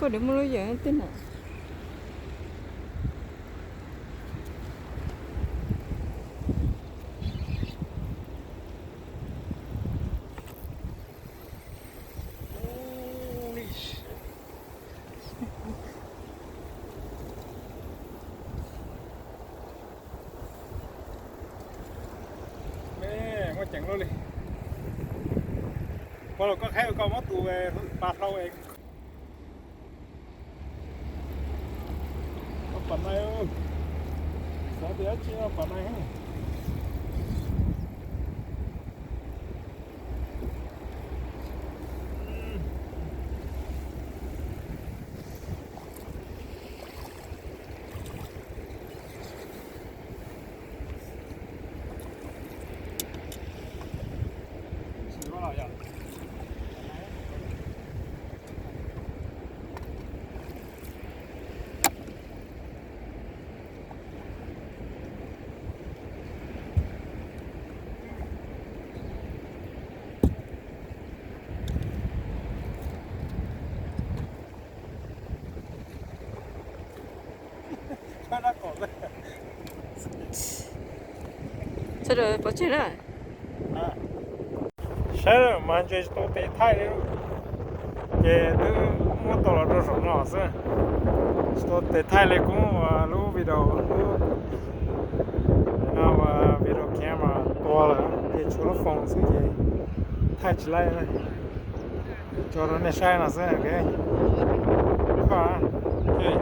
có được mua giờ tin à mẹ chẳng luôn đi qua có khai có mất tù về ba lâu em có phần này không sao thì chỉ là phần này không sao rồi bỏ chết rồi sao mà chơi tôi thấy thay đấy cái thứ mua tàu là đồ sống nào sao tôi thấy thay lại cũng lúc video lúc nào video camera to là cái chỗ nó phồng xuống cái thay chỉ lại này cho nó này sai là sao cái okay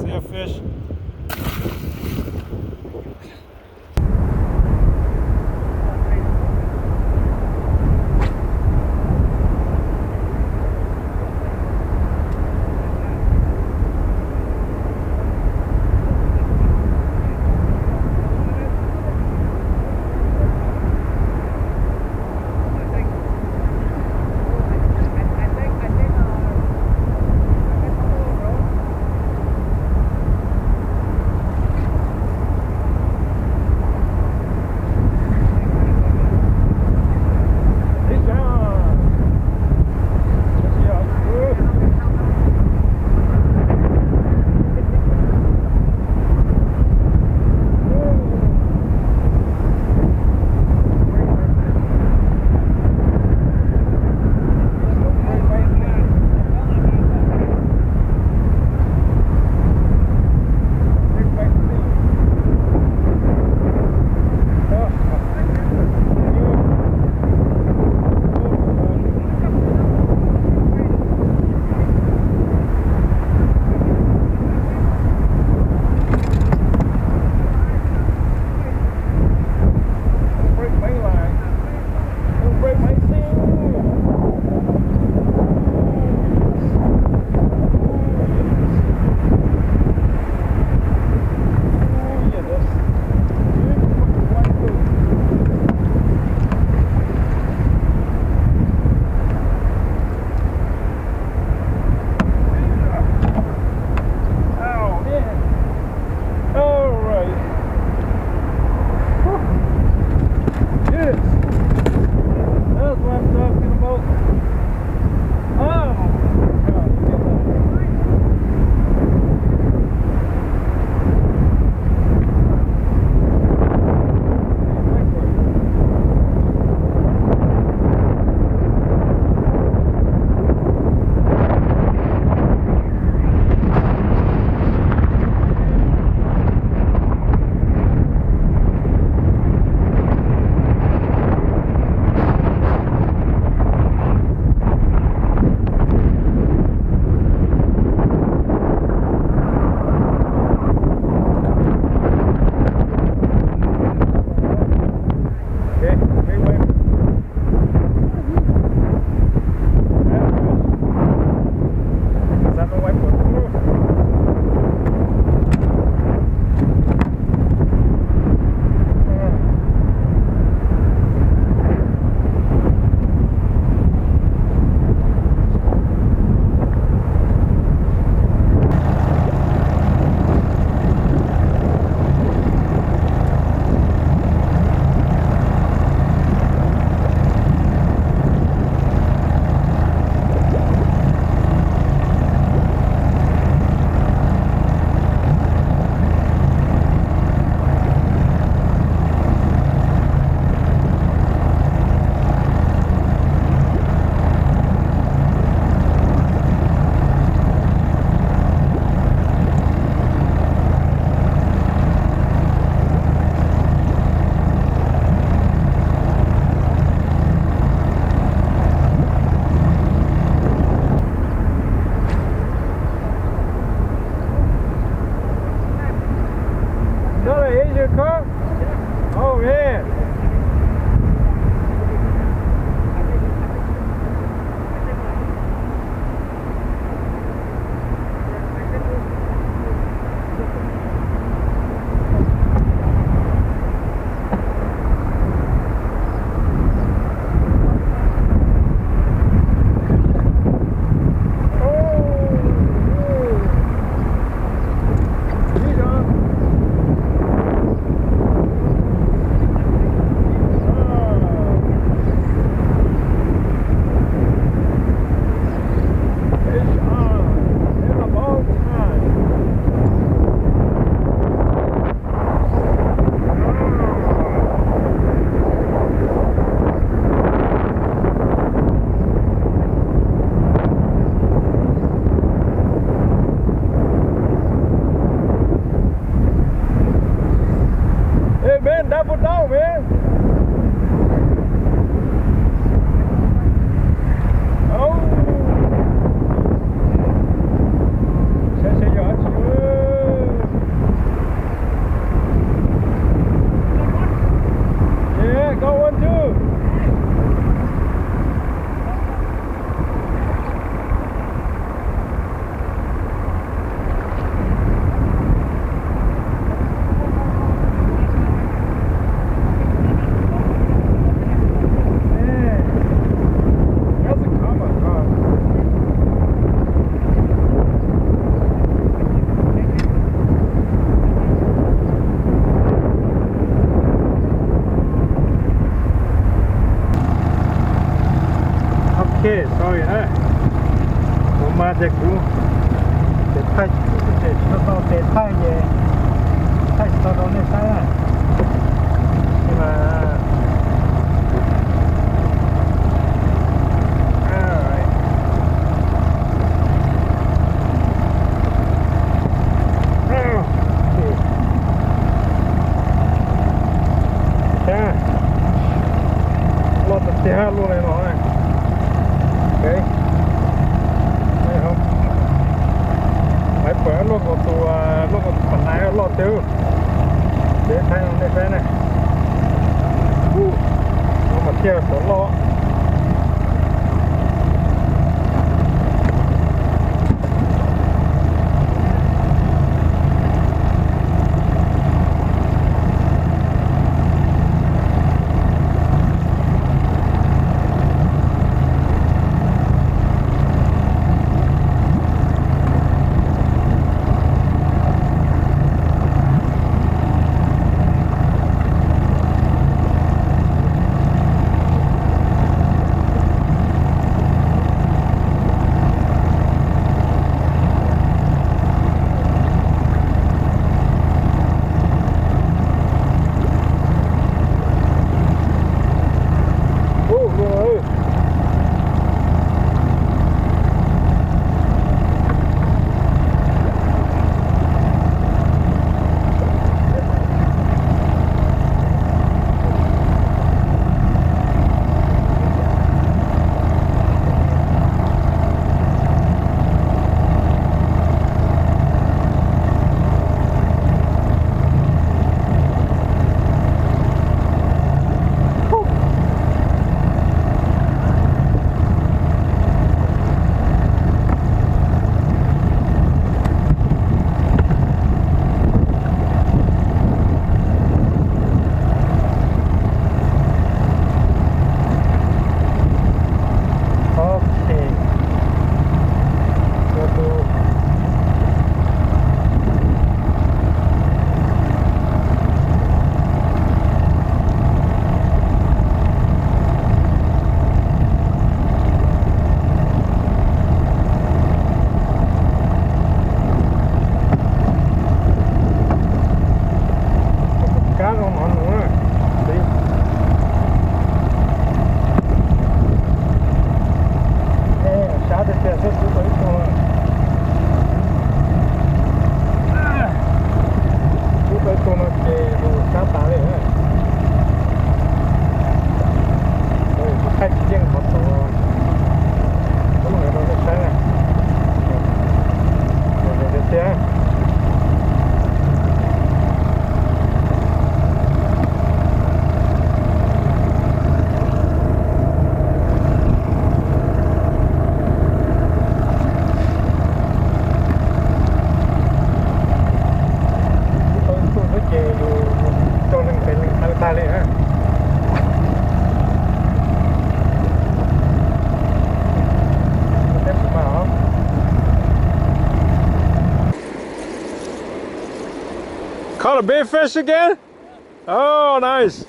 see a fish đó. Oh yeah. Man, double down, man. Oh. Sẽ giỏi chưa? Yeah, go on too. Okay, sorry,ผมมาจากกูเด็ดไทยเด็ดชอบเด็ดไทยเย่ไทยตอนเราเนี่ยใช่ไหมที่มารถติดห้าลูกเลยหน่อย Okay. Đây không? Phải phở luôn một tù luôn một phần này lọt tiêu. Để thay nó đây này. Nó mà kia có lo. Caught a big fish again? Oh, nice.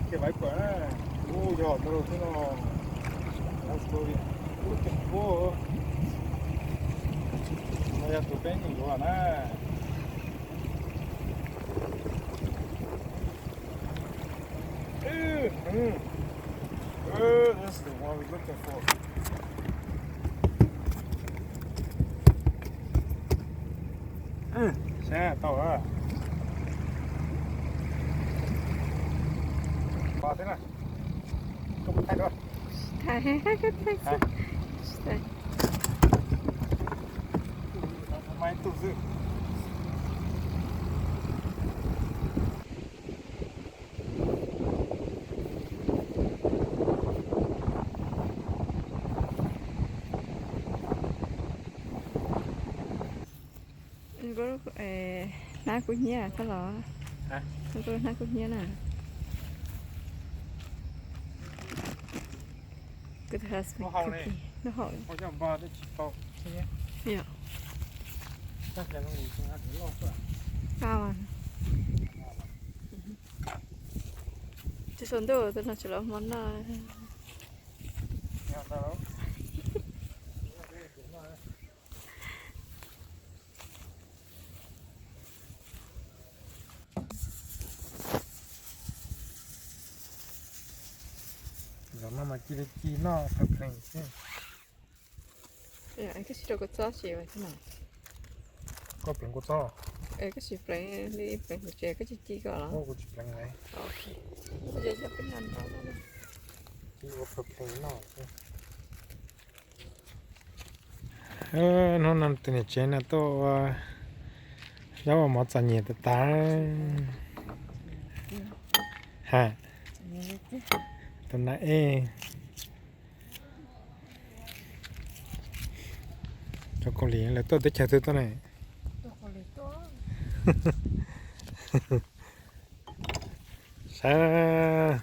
Che vai qua, io me lo sono la storia. Che po'. Ma ya tu bene qua, na. This is the one we're looking for. Xe tàu à. Bỏ thế nào. Không thay đâu. Thay thay. Máy tụt dự. Có ná của nhia cái lọ. Hả? Có ná của nhia nè. Good husband. Nó hỏi. Ôi trời bò đấy chỉ to. Dạ. Chắc là nó ngủ không ăn được lo quá. Cao à. Chứ sống đâu tôi nói chỉ là món nào. Nhà tao. Rồi mà chỉ để chi nó thật thành chứ. Anh cái gì đâu có cho chị vậy thế nào? Có biển của to. Cái gì phải đi phải một trẻ cái gì gọi là. Ô, của chị là ngày. Ok. Bây giờ phải làm sao đó. Chỉ có thật thành nó. Nó nằm trên trên là to. Giáo mà chả nhiệt ta. Hả? Tụi nãy cho con liền là tôi tới chờ tôi này. Sa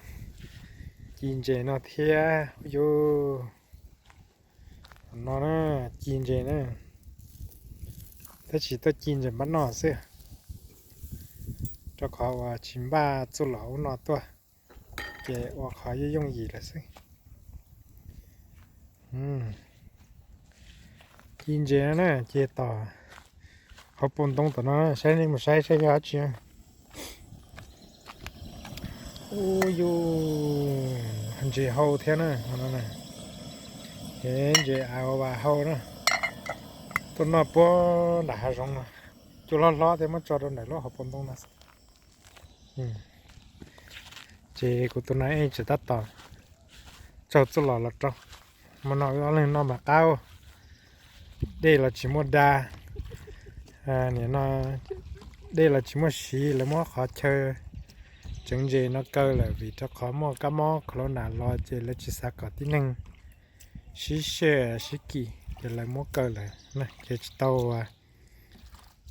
chín chế nó thia vô nó chín chế nè, thế chỉ tôi chín chế bắt nó xưa cho họ chín ba chỗ lẩu nó tua kể hoặc họ dùng gì là xưa chín chế nè chế tỏ họ bồn đông tụi nó sai nên một sai giá chưa ôi yo anh chị hậu thế này nó này thế chị ao và hậu đó tôi nó bó đã rong rồi chú lo thì mới cho đâu này lo học bồn đông này chị của tôi này chỉ tắt tỏ cho tôi lo là cho mà nó lên nó mà cao đây là chỉ một đa nè nó đây là chỉ một xí là mua khó chơi chẳng gì nó cơ là vì cho khó mua cá mò khó nào lo chơi là chỉ sao có tí năng xí xe xí kỳ thì là mua cơ là này chơi tàu à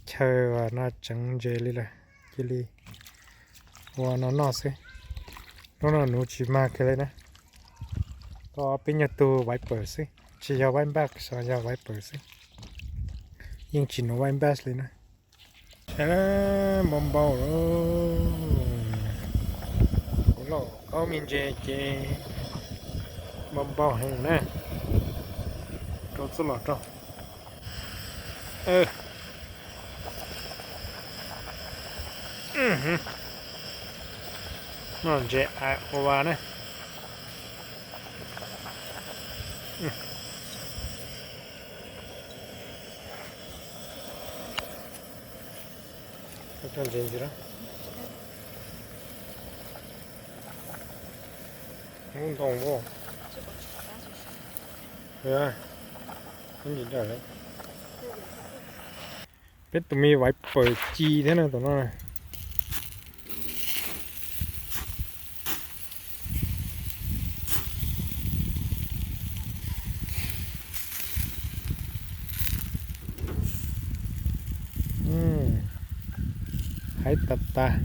chơi và nó chẳng gì đi là chỉ đi và nó sẽ nó nụ chỉ mà cái này nè có bên nhà tù vài bờ xí chỉ cho vài bác sao cho vài bờ xí nhưng chỉ nó vài bác lên nè bom bao rồi cũng là có miếng chè bom bao hàng nè có số lọt rồi nó chè ai qua nè 어떤 젠지라? 운동 뭐? 왜? cái gì đấy? biết tụi mi phải ปิดchi thế nào tụi nó này. Hãy tập ta